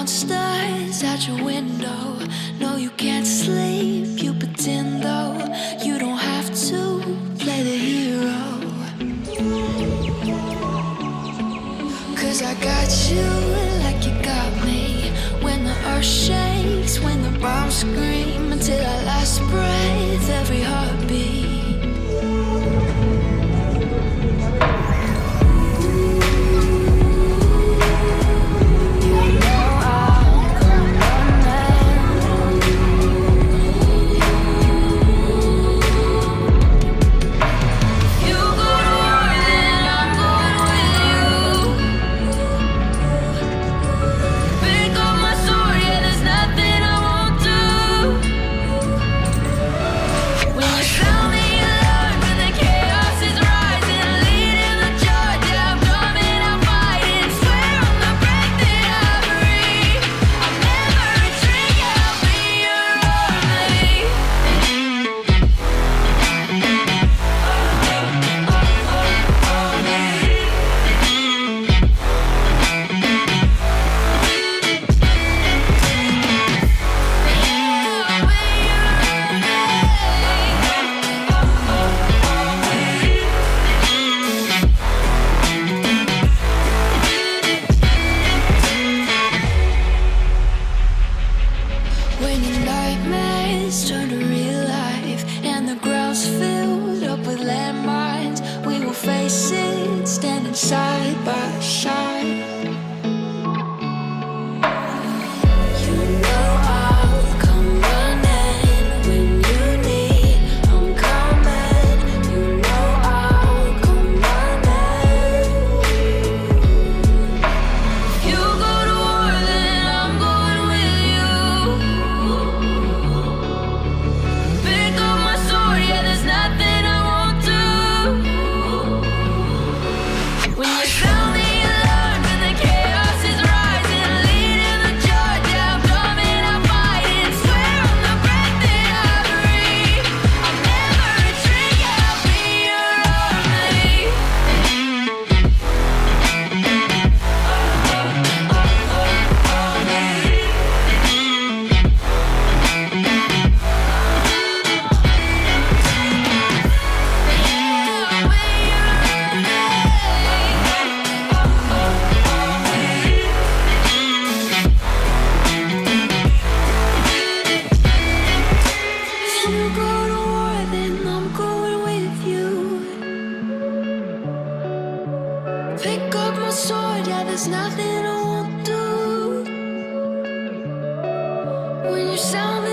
monsters out your window. No, you can't sleep, you pretend though. You don't have to play the hero. 'Cause I got you like you got me. When the earth shakes, when the bombs scream, until our last breath, every heartbeat. Turn to real life and the ground's filled up with landmines. We will face it, standing side by side. You know I'll come running when you need. I'm coming. You know I'll come running. You go to war, then I'm going with you. Pick up my sword, yeah, there's nothing I won't do. When you sound